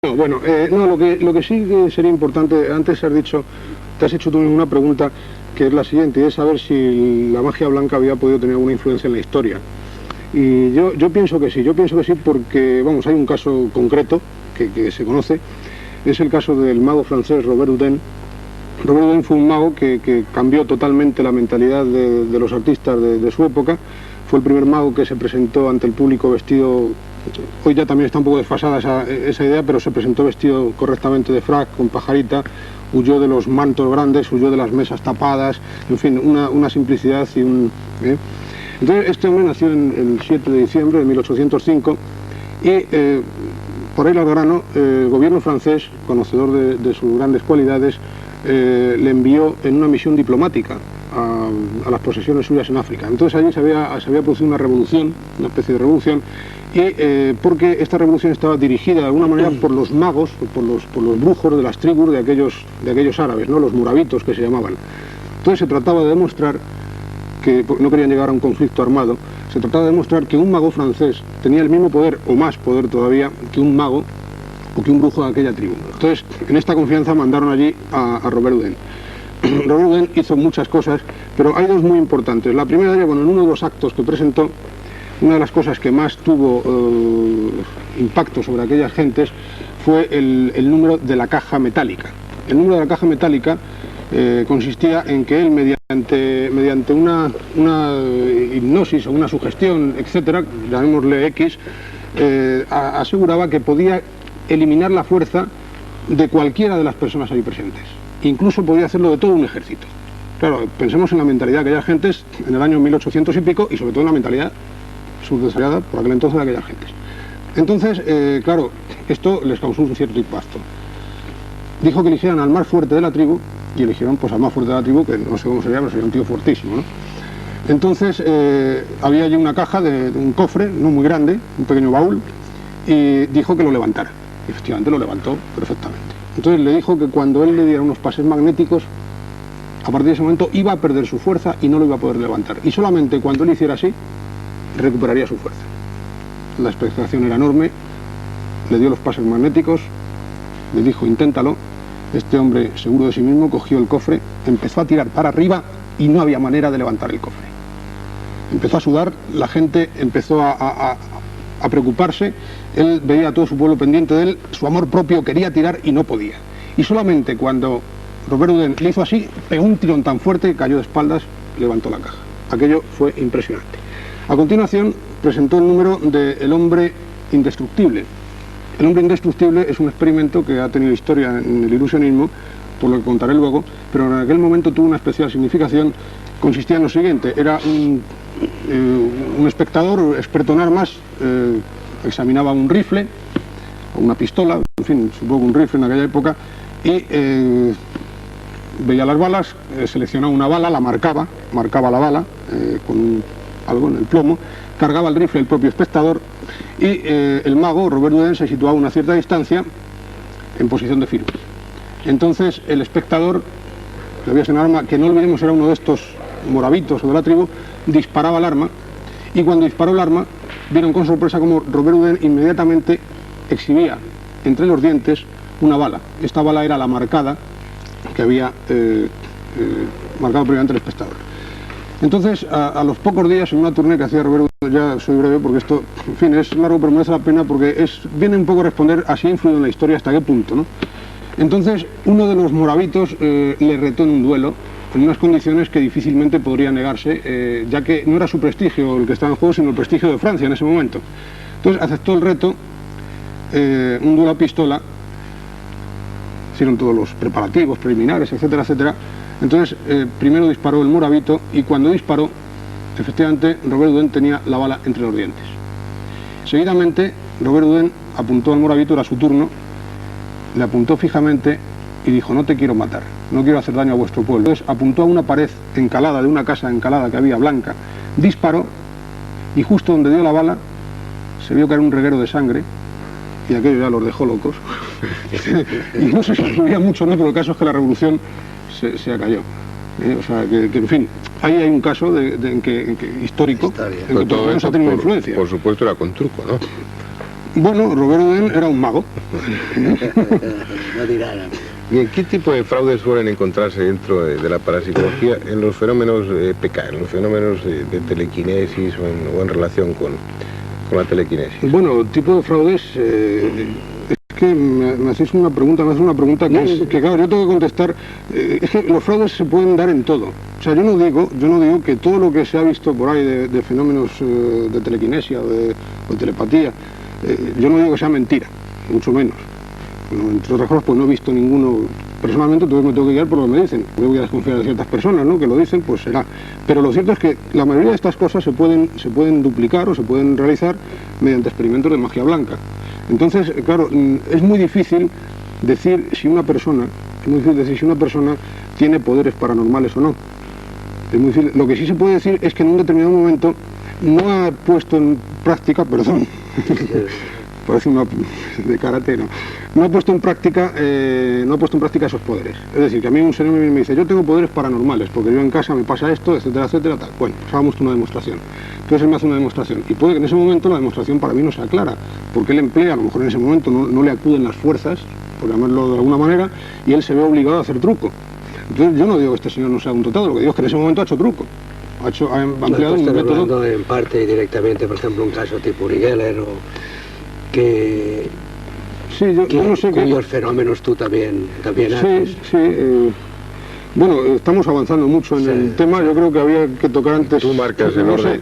No, bueno, no, lo que sí que sería importante, antes has dicho, te has hecho tú una pregunta que es la siguiente, y es saber si la magia blanca había podido tener alguna influencia en la historia. Y yo pienso que sí porque, vamos, hay un caso concreto que se conoce, es el caso del mago francés Robert Houdin. Robert Houdin fue un mago que cambió totalmente la mentalidad de los artistas de su época. Fue el primer mago que se presentó ante el público vestido, hoy ya también está un poco desfasada esa idea, pero se presentó vestido correctamente de frac, con pajarita, huyó de los mantos grandes, huyó de las mesas tapadas, en fin, una simplicidad y un... Entonces este hombre nació el 7 de diciembre de 1805 y por ahí al grano, el gobierno francés, conocedor de sus grandes cualidades, le envió en una misión diplomática a las posesiones suyas en África. Entonces allí se había producido una revolución, una especie de revolución, y porque esta revolución estaba dirigida de alguna manera por los magos, por los brujos de las tribus de aquellos árabes, ¿no? Los murabitos que se llamaban. Entonces se trataba de demostrar que no querían llegar a un conflicto armado, se trataba de demostrar que un mago francés tenía el mismo poder, o más poder todavía, que un mago o que un brujo de aquella tribu. Entonces, en esta confianza mandaron allí a Robert Houdin. Robert Houdin hizo muchas cosas, pero hay dos muy importantes. La primera de ellas, bueno, en uno de los actos que presentó, una de las cosas que más tuvo impacto sobre aquellas gentes fue el número de la caja metálica. El número de la caja metálica consistía en que él, mediante una hipnosis o una sugestión, etcétera, llamémosle X, aseguraba que podía eliminar la fuerza de cualquiera de las personas ahí presentes. Incluso podía hacerlo de todo un ejército. Claro, pensemos en la mentalidad de aquellas gentes en el año 1800 y pico, y sobre todo en la mentalidad subdesarrollada por aquel entonces de aquellas gentes. Entonces, claro, esto les causó un cierto impacto. Dijo que eligieran al más fuerte de la tribu, y eligieron pues al más fuerte de la tribu, que no sé cómo sería, pero sería un tío fuertísimo, ¿no? Entonces, había allí una caja de un cofre, no muy grande, un pequeño baúl, y dijo que lo levantara. Y efectivamente lo levantó perfectamente. Entonces le dijo que cuando él le diera unos pases magnéticos, a partir de ese momento iba a perder su fuerza y no lo iba a poder levantar. Y solamente cuando él hiciera así, recuperaría su fuerza. La expectación era enorme, le dio los pases magnéticos, le dijo inténtalo. Este hombre, seguro de sí mismo, cogió el cofre, empezó a tirar para arriba y no había manera de levantar el cofre. Empezó a sudar, la gente empezó a preocuparse, él veía a todo su pueblo pendiente de él, su amor propio quería tirar y no podía. Y solamente cuando Robert Houdin le hizo así, pegó un tirón tan fuerte que cayó de espaldas, levantó la caja. Aquello fue impresionante. A continuación presentó el número de El hombre indestructible. El hombre indestructible es un experimento que ha tenido historia en el ilusionismo, por lo que contaré luego, pero en aquel momento tuvo una especial significación. Consistía en lo siguiente: era un espectador experto en armas, examinaba un rifle o una pistola, en fin, supongo un rifle en aquella época, y veía las balas, seleccionaba una bala, la marcaba la bala con algo en el plomo, cargaba el rifle el propio espectador y el mago Robert Houdin se situaba a una cierta distancia en posición de firme. Entonces el espectador, le había un arma que no olvidemos era uno de estos morabitos o de la tribu, disparaba el arma, y cuando disparó el arma vieron con sorpresa como Robert Houdin inmediatamente exhibía entre los dientes una bala. Esta bala era la marcada que había marcado previamente el espectador. Entonces, a los pocos días, en una tournée que hacía Robert Houdin, ya soy breve porque esto, en fin, es largo pero merece la pena porque viene un poco a responder a si ha influido en la historia, hasta qué punto, ¿no? Entonces, uno de los morabitos le retó en un duelo, en unas condiciones que difícilmente podría negarse, ya que no era su prestigio el que estaba en juego, sino el prestigio de Francia en ese momento. Entonces aceptó el reto, un duelo a pistola, hicieron todos los preparativos preliminares, etcétera, etcétera. Entonces primero disparó el morabito y cuando disparó, efectivamente Robert Houdin tenía la bala entre los dientes. Seguidamente Robert Houdin apuntó al morabito, era su turno, le apuntó fijamente y dijo: no te quiero matar, no quiero hacer daño a vuestro pueblo. Entonces apuntó a una pared encalada, de una casa encalada que había blanca, disparó y justo donde dio la bala se vio caer un reguero de sangre y aquello ya los dejó locos. Y no sé si influía mucho, ¿no? Pero el caso es que la revolución se acalló. O sea, que en fin, ahí hay un caso en que histórico, en que todo eso ha tenido influencia. Por supuesto era con truco, ¿no? Bueno, Robert Houdin era un mago. No dirá nada. Bien, ¿qué tipo de fraudes suelen encontrarse dentro de la parapsicología en los fenómenos PK, en los fenómenos de telequinesis o en relación con la telequinesis? Bueno, tipo de fraudes, es que me hacéis una pregunta, que claro, yo tengo que contestar, es que los fraudes se pueden dar en todo. O sea, yo no digo que todo lo que se ha visto por ahí de fenómenos de telequinesia o de telepatía, yo no digo que sea mentira, mucho menos. Bueno, entre otras cosas, pues no he visto ninguno personalmente, entonces me tengo que guiar por lo que me dicen. Tengo que desconfiar de ciertas personas, ¿no?, que lo dicen, pues será. Pero lo cierto es que la mayoría de estas cosas se pueden duplicar o se pueden realizar mediante experimentos de magia blanca. Entonces, claro, es muy difícil decir si una persona tiene poderes paranormales o no. Es muy difícil. Lo que sí se puede decir es que en un determinado momento no ha puesto en práctica, perdón, parece una de karate, no ha puesto en práctica esos poderes. Es decir, que a mí un señor me dice, yo tengo poderes paranormales porque yo en casa me pasa esto, etcétera, etcétera, tal. Bueno, pues hagamos una demostración. Entonces él me hace una demostración y puede que en ese momento la demostración para mí no sea clara, porque él emplea, a lo mejor en ese momento no le acuden las fuerzas, por llamarlo de alguna manera, y él se ve obligado a hacer truco. Entonces yo no digo que este señor no sea un dotado, lo que digo es que en ese momento ha hecho truco. Ha empleado un método. Hablando en parte y directamente, por ejemplo, un caso tipo Uri Geller o que... Sí, yo no sé cuyos fenómenos tú también haces. Sí, bueno, estamos avanzando mucho en el tema, yo creo que había que tocar antes... Tú marcas el orden.